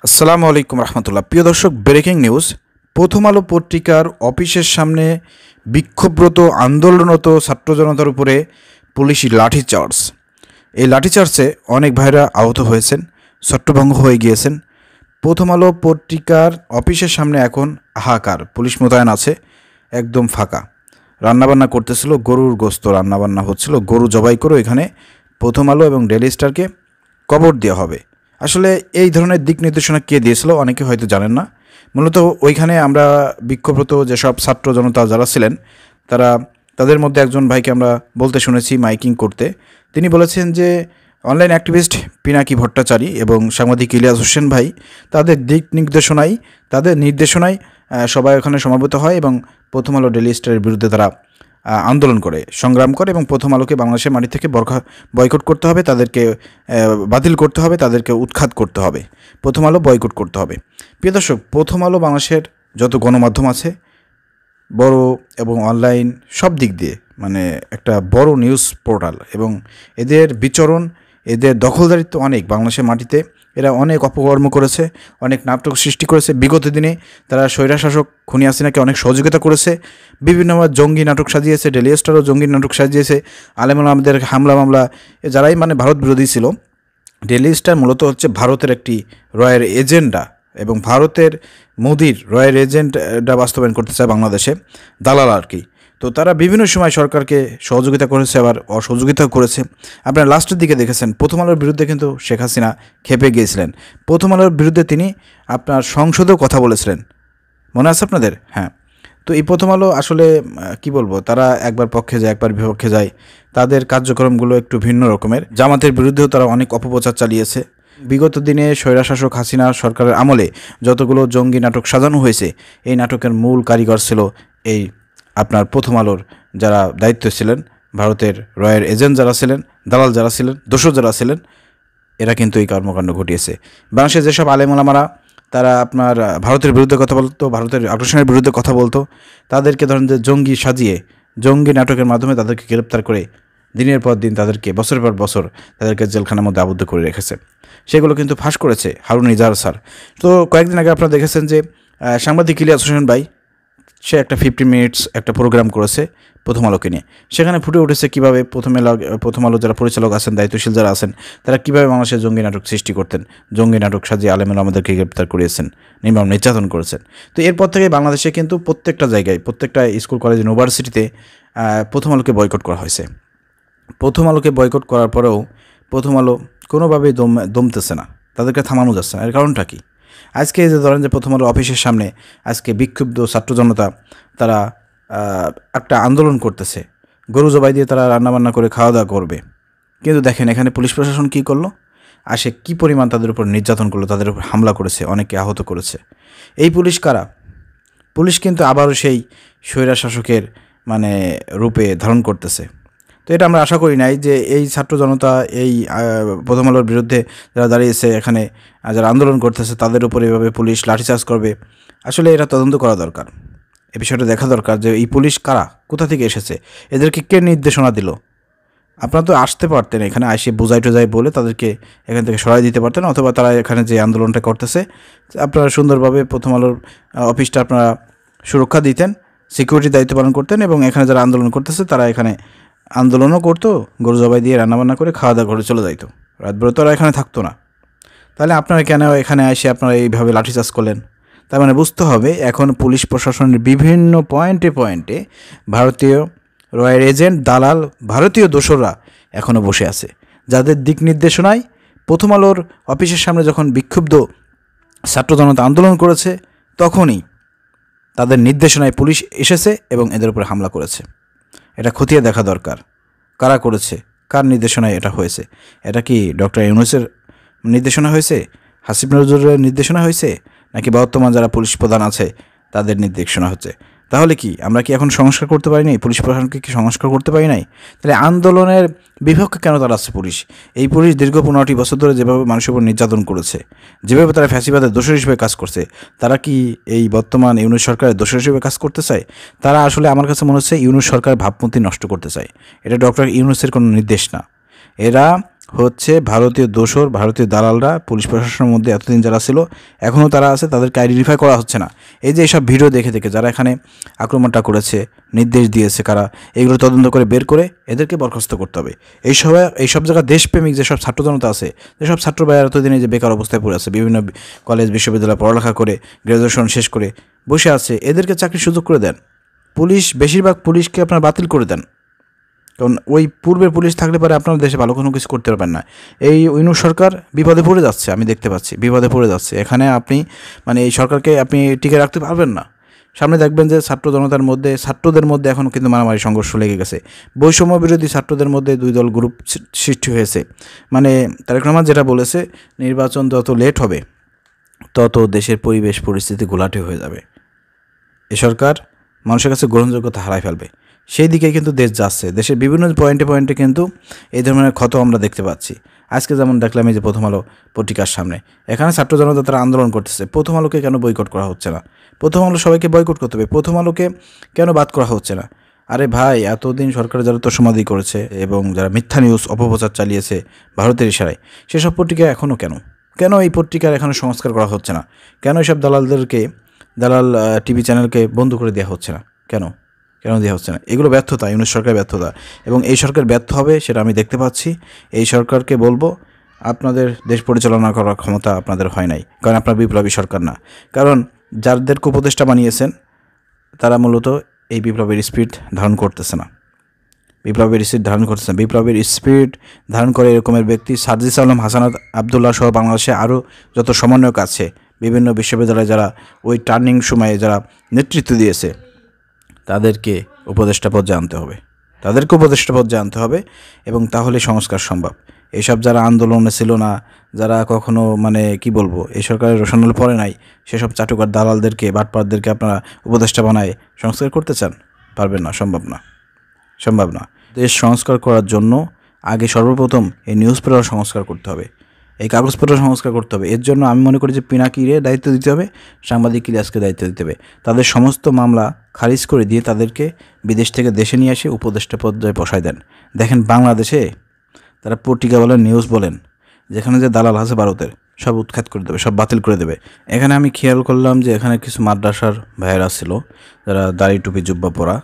আসসালামু আলাইকুম রহমতুল্লাহ। প্রিয় দর্শক, ব্রেকিং নিউজ। প্রথম আলো পত্রিকার অফিসের সামনে বিক্ষোভরত আন্দোলনরত ছাত্র জনতার উপরে পুলিশি লাঠিচার্জ। এই লাঠিচার্জে অনেক ভাইরা আহত হয়েছেন, ছত্রভঙ্গ হয়ে গিয়েছেন। প্রথম আলো পত্রিকার অফিসের সামনে এখন হাহাকার, পুলিশ মোতায়েন আছে, একদম ফাঁকা। রান্নাবান্না করতেছিল, গরুর গোস্ত রান্নাবান্না হচ্ছিল, গরু জবাই করে এখানে প্রথম আলো এবং ডেইলি স্টারকে কবর দেওয়া হবে। আসলে এই ধরনের দিক নির্দেশনা কে দিয়েছিল অনেকে হয়তো জানেন না। মূলত ওইখানে আমরা বিক্ষোভরত যেসব ছাত্র জনতা যারা ছিলেন তাদের মধ্যে একজন ভাইকে আমরা বলতে শুনেছি মাইকিং করতে। তিনি বলেছেন যে অনলাইন অ্যাক্টিভিস্ট পিনাকি ভট্টাচারী এবং সাংবাদিক ইলিয়াস হোসেন ভাই তাদের নির্দেশনায় সবাই ওখানে সমবেত হয় এবং প্রথম আলো ডেইলি স্টারের বিরুদ্ধে তারা আন্দোলন করে, সংগ্রাম করে এবং প্রথম আলোকে বাংলাদেশের মাটি থেকে বয়কট করতে হবে, তাদেরকে বাতিল করতে হবে, তাদেরকে উৎখাত করতে হবে, প্রথম আলো বয়কট করতে হবে। প্রিয় দর্শক, প্রথম আলো বাংলাদেশের যত গণমাধ্যম আছে বড় এবং অনলাইন সব দিক দিয়ে মানে একটা বড় নিউজ পোর্টাল, এবং এদের বিচরণ, এদের দখলদারিত্ব অনেক বাংলাদেশের মাটিতে। এরা অনেক অপকর্ম করেছে, অনেক নাটক সৃষ্টি করেছে। বিগত দিনে তারা স্বৈরশাসক খুনি হাসিনাকে অনেক সহযোগিতা করেছে, বিভিন্নভাবে জঙ্গি নাটক সাজিয়েছে, ডেইলি স্টারও জঙ্গি নাটক সাজিয়েছে, আলেমুল আমাদের হামলা মামলা, যারাই মানে ভারত বিরোধী ছিল। ডেইলি স্টার মূলত হচ্ছে ভারতের একটি রয়ের এজেন্ডা এবং ভারতের মোদির রয়ের এজেন্ডা বাস্তবায়ন করতে চায় বাংলাদেশে, দালাল আর কি। তো তারা বিভিন্ন সময় সরকারকে সহযোগিতা করেছে, আবার অসহযোগিতাও করেছে। আপনারা লাস্টের দিকে দেখেছেন প্রথম আলোর বিরুদ্ধে কিন্তু শেখ হাসিনা খেপে গিয়েছিলেন। প্রথম আলোর বিরুদ্ধে তিনি আপনার সংসদেও কথা বলেছিলেন, মনে আছে আপনাদের? হ্যাঁ। তো এই প্রথম আলো আসলে কি বলবো, তারা একবার পক্ষে যায় একবার বিপক্ষে যায়, তাদের কার্যক্রমগুলো একটু ভিন্ন রকমের। জামাতের বিরুদ্ধেও তারা অনেক অপপ্রচার চালিয়েছে। বিগত দিনে স্বৈরশাসক হাসিনা সরকারের আমলে যতগুলো জঙ্গি নাটক সাজানো হয়েছে, এই নাটকের মূল কারিগর ছিল এই আপনার প্রথম আলোর যারা দায়িত্ব ছিলেন, ভারতের রয়ের এজেন্ট যারা ছিলেন, দালাল যারা ছিলেন, দোসর যারা ছিলেন, এরা কিন্তু এই কর্মকাণ্ড ঘটিয়েছে। বাংলাদেশের যেসব আলেমুলামারা তারা আপনার ভারতের বিরুদ্ধে কথা বলতো, ভারতের আগ্রাসনের বিরুদ্ধে কথা বলতো, তাদেরকে ধরেন যে জঙ্গি সাজিয়ে জঙ্গি নাটকের মাধ্যমে তাদেরকে গ্রেপ্তার করে দিনের পর দিন তাদেরকে বছরের পর বছর তাদেরকে জেলখানার মধ্যে আবদ্ধ করে রেখেছে। সেগুলো কিন্তু ফাঁস করেছে হারুন ইজাহার স্যার। তো কয়েকদিন আগে আপনারা দেখেছেন যে সাংবাদিক ইলিয়াস হোসেন ভাই, সে একটা 50 মিনিটস একটা প্রোগ্রাম করেছে প্রথম আলোকে নিয়ে। সেখানে ফুটে উঠেছে কীভাবে প্রথম আলো যারা পরিচালক আছেন, দায়িত্বশীল যারা আছেন, তারা কীভাবে বাংলাদেশের জঙ্গি নাটক সৃষ্টি করতেন, জঙ্গি নাটক সাজিয়ে আলেমুল আমাদেরকে গ্রেপ্তার করিয়েছেন, নির্মম নির্যাতন করেছেন। তো এরপর থেকে বাংলাদেশে কিন্তু প্রত্যেকটা জায়গায়, প্রত্যেকটা স্কুল কলেজ ইউনিভার্সিটিতে প্রথম আলোকে বয়কট করা হয়েছে। প্রথম আলোকে বয়কট করার পরেও প্রথম আলো কোনোভাবেই দমতেছে না, তাদেরকে থামানো যাচ্ছে না। এর কারণটা কী? আজকে যে ধরেন যে প্রথম আলো অফিসের সামনে আজকে বিক্ষুব্ধ ছাত্র জনতা তারা একটা আন্দোলন করতেছে, গরু জবাই দিয়ে তারা রান্নাবান্না করে খাওয়া দাওয়া করবে। কিন্তু দেখেন এখানে পুলিশ প্রশাসন কী করলো, আসে কী পরিমাণ তাদের উপর নির্যাতন করলো, তাদের উপর হামলা করেছে, অনেকে আহত করেছে। এই পুলিশ কারা? পুলিশ কিন্তু আবারও সেই স্বৈরশাসকের মানে রূপে ধারণ করতেছে। তো এটা আমরা আশা করি নাই যে এই ছাত্র জনতা এই প্রথম আলোর বিরুদ্ধে যারা দাঁড়িয়েছে, এখানে যারা আন্দোলন করতেছে, তাদের উপর এভাবে পুলিশ লাঠিচার্জ করবে। আসলে এটা তদন্ত করা দরকার, এ বিষয়টা দেখা দরকার যে এই পুলিশ কারা, কোথা থেকে এসেছে, এদেরকে কে নির্দেশনা দিল। আপনারা তো আসতে পারতেন, এখানে আসে বোঝাই টোজাই বলে তাদেরকে এখান থেকে সরাই দিতে পারতেন, অথবা তারা এখানে যে আন্দোলনটা করতেছে আপনারা সুন্দরভাবে প্রথম আলোর অফিসটা আপনারা সুরক্ষা দিতেন, সিকিউরিটি দায়িত্ব পালন করতেন, এবং এখানে যারা আন্দোলন করতেছে তারা এখানে আন্দোলনও করতো, গরু জবাই দিয়ে রান্নাবান্না করে খাওয়া দাওয়া করে চলে যাইতো, রাতভর তো এখানে থাকতো না। তাহলে আপনারা কেন এখানে এসে আপনারা এইভাবে লাঠিচার্জ করলেন? তার মানে বুঝতে হবে এখন পুলিশ প্রশাসনের বিভিন্ন পয়েন্টে পয়েন্টে ভারতীয় রয়ের এজেন্ট, দালাল, ভারতীয় দোসররা এখনও বসে আছে, যাদের দিক নির্দেশনায় প্রথম আলোর অফিসের সামনে যখন বিক্ষুব্ধ ছাত্র জনতা আন্দোলন করেছে, তখনই তাদের নির্দেশনায় পুলিশ এসেছে এবং এদের উপরে হামলা করেছে। এটা খতিয়ে দেখা দরকার, কারা করেছে, কার নির্দেশনায় এটা হয়েছে। এটা কি ডক্টর ইউনূসের নির্দেশনা হয়েছে, হাসিব নজরুলের নির্দেশনা হয়েছে, নাকি বর্তমান যারা পুলিশ প্রধান আছে তাদের নির্দেশনা হচ্ছে? তাহলে কি আমরা কি এখন সংস্কার করতে পারি নাই? পুলিশ প্রশাসনকে কি সংস্কার করতে পারি নাই? তাহলে আন্দোলনের বিপক্ষে কেন তারা আছে পুলিশ? এই পুলিশ দীর্ঘ 15টি বছর ধরে যেভাবে মানুষের উপর নির্যাতন করেছে, যেভাবে তারা ফ্যাসিবাদের দোষর হিসেবে কাজ করছে, তারা কি এই বর্তমান ইউনূস সরকারের দোষর হিসেবে কাজ করতে চায়? তারা আসলে আমার কাছে মনে হচ্ছে ইউনূস সরকারের ভাবমূর্তি নষ্ট করতে চায়। এটা ডক্টর ইউনূসের কোনো নির্দেশ না। এরা হচ্ছে ভারতীয় দোসর, ভারতীয় দালালরা পুলিশ প্রশাসনের মধ্যে এতদিন যারা ছিল এখনও তারা আছে, তাদেরকে আইডেন্টিফাই করা হচ্ছে না। এই যে এইসব ভিডিও দেখে দেখে যারা এখানে আক্রমণটা করেছে, নির্দেশ দিয়েছে কারা, এগুলো তদন্ত করে বের করে এদেরকে বরখাস্ত করতে হবে। এইসব জায়গায় দেশপ্রেমিক যেসব ছাত্র জনতা আছে, যেসব ছাত্র ভাইয়েরা এতদিনে যে বেকার অবস্থায় পড়ে আছে, বিভিন্ন কলেজ বিশ্ববিদ্যালয়ে পড়ালেখা করে গ্র্যাজুয়েশন শেষ করে বসে আছে, এদেরকে চাকরির সুযোগ করে দেন। বেশিরভাগ পুলিশকে আপনার বাতিল করে দেন, কারণ ওই পূর্বের পুলিশ থাকলে পরে আপনার দেশে ভালো কোনো কিছু করতে পারবেন না। এই ইউনূস সরকার বিপদে পড়ে যাচ্ছে, আমি দেখতে পাচ্ছি বিপদে পড়ে যাচ্ছে। এখানে আপনি মানে এই সরকারকে আপনি টিকে রাখতে পারবেন না। সামনে দেখবেন যে ছাত্রদের মধ্যে এখন কিন্তু মারামারি সংঘর্ষ লেগে গেছে। বৈষম্য বিরোধী ছাত্রদের মধ্যে দুই দল গ্রুপ সৃষ্টি হয়েছে। মানে তারেক রহমান যেটা বলেছে, নির্বাচন যত লেট হবে তত দেশের পরিবেশ পরিস্থিতি ঘোলাটে হয়ে যাবে। এ সরকার মানুষের কাছে গ্রহণযোগ্যতা হারায় ফেলবে। সেই দিকে কিন্তু দেশ যাচ্ছে। দেশের বিভিন্ন পয়েন্টে পয়েন্টে কিন্তু এই ধরনের ক্ষত আমরা দেখতে পাচ্ছি। আজকে যেমন দেখলাম এই যে প্রথম আলো পত্রিকার সামনে, এখানে ছাত্র জনতা তারা আন্দোলন করতেছে। প্রথম আলোকে কেন বয়কট করা হচ্ছে না? প্রথম আলো সবাইকে বয়কট করতে হবে, প্রথম আলোকে কেন বাদ করা হচ্ছে না? আরে ভাই, এতদিন সরকার যারা তোষমাদি করেছে এবং যারা মিথ্যা নিউজ অপপ্রচার চালিয়েছে ভারতের ইশারায়, সেসব পত্রিকা এখনও কেন এই পত্রিকার এখনও সংস্কার করা হচ্ছে না? কেন এসব দালাল টিভি চ্যানেলকে বন্ধ করে দেওয়া হচ্ছে না? কেন দেওয়া হচ্ছে না? এগুলো ব্যর্থতা, ইউনূস সরকারের ব্যর্থতা, এবং এই সরকার ব্যর্থ হবে সেটা আমি দেখতে পাচ্ছি। এই সরকারকে বলবো, আপনাদের দেশ পরিচালনা করার ক্ষমতা আপনাদের হয় নাই, কারণ আপনার বিপ্লবী সরকার না। কারণ যাদেরকে উপদেষ্টা বানিয়েছেন তারা মূলত এই বিপ্লবের স্পিরিট ধারণ করতেছে না। বিপ্লবের স্পিরিট ধারণ করে এরকমের ব্যক্তি সার্জিস আলম, হাসানাত আবদুল্লাহ সহ বাংলাদেশে আরও যত সমন্বয়ক আছে, বিভিন্ন বিশ্ববিদ্যালয়ে যারা ওই টার্নিং সময়ে যারা নেতৃত্ব দিয়েছে, তাদেরকে উপদেষ্টা পর্যায়ে আনতে হবে এবং তাহলে সংস্কার সম্ভব। এইসব যারা আন্দোলনে ছিল না, যারা কখনো মানে কি বলবো এই সরকারের রোশনাল পড়ে নাই, সেসব চাটুকার দালালদেরকে, বাটপারদেরকে আপনারা উপদেষ্টা বানায় সংস্কার করতে চান? পারবেন না, সম্ভব না। দেশ সংস্কার করার জন্য আগে সর্বপ্রথম এই নিউজ পেপার সংস্কার করতে হবে, এই কাগজপত্র সংস্কার করতে হবে। এর জন্য আমি মনে করি যে পিনাকিরে দায়িত্ব দিতে হবে, সাংবাদিক ইলিয়াসকে দায়িত্ব দিতে হবে। তাদের সমস্ত মামলা খারিজ করে দিয়ে তাদেরকে বিদেশ থেকে দেশে নিয়ে এসে উপদেষ্টা পর্যায়ে বসায় দেন। দেখেন বাংলাদেশে তারা পত্রিকা বলেন, নিউজ বলেন, যেখানে যে দালাল আছে ভারতের, সব উৎখাত করে দেবে, সব বাতিল করে দেবে। এখানে আমি খেয়াল করলাম যে এখানে কিছু মাদ্রাসার ভাইয়েরা ছিল, যারা দাড়ি টুপি জুব্বা পরা,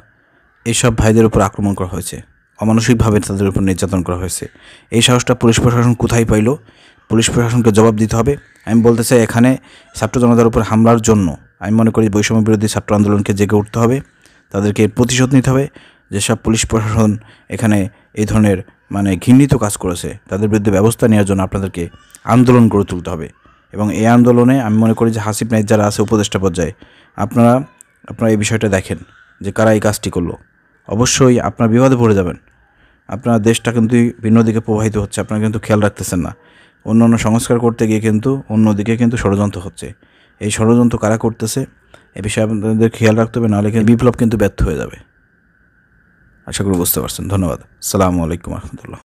এইসব ভাইদের উপর আক্রমণ করা হয়েছে, অমানসিকভাবে তাদের উপর নির্যাতন করা হয়েছে। এই সাহসটা পুলিশ প্রশাসন কোথায় পাইল? পুলিশ প্রশাসনকে জবাব দিতে হবে। আমি বলতে চাই, এখানে ছাত্র জনতার উপর হামলার জন্য আমি মনে করি বৈষম্য বিরোধী ছাত্র আন্দোলনকে জেগে উঠতে হবে, তাদেরকে প্রতিশোধ নিতে হবে। যেসব পুলিশ প্রশাসন এখানে এই ধরনের মানে ঘৃণিত কাজ করেছে, তাদের বিরুদ্ধে ব্যবস্থা নেওয়ার জন্য আপনাদেরকে আন্দোলন গড়ে তুলতে হবে। এবং এই আন্দোলনে আমি মনে করি যে হাসিব নাইক যারা আছে উপদেষ্টা পর্যায়ে, আপনারা এই বিষয়টা দেখেন যে কারা এই কাজটি করলো। অবশ্যই আপনার বিপদে পড়ে যাবেন। আপনার দেশটা কিন্তু ভিন্ন দিকে প্রবাহিত হচ্ছে, আপনারা কিন্তু খেয়াল রাখতেছেন না। অন্য সংস্কার করতে গিয়ে কিন্তু অন্যদিকে কিন্তু ষড়যন্ত্র হচ্ছে। এই ষড়যন্ত্র কারা করতেছে এ বিষয়ে আপনাদের খেয়াল রাখতে হবে, নাহলে কিন্তু বিপ্লব কিন্তু ব্যর্থ হয়ে যাবে। আশা করি বুঝতে পারছেন। ধন্যবাদ। আসসালামু আলাইকুম রহমতুল্লাহ।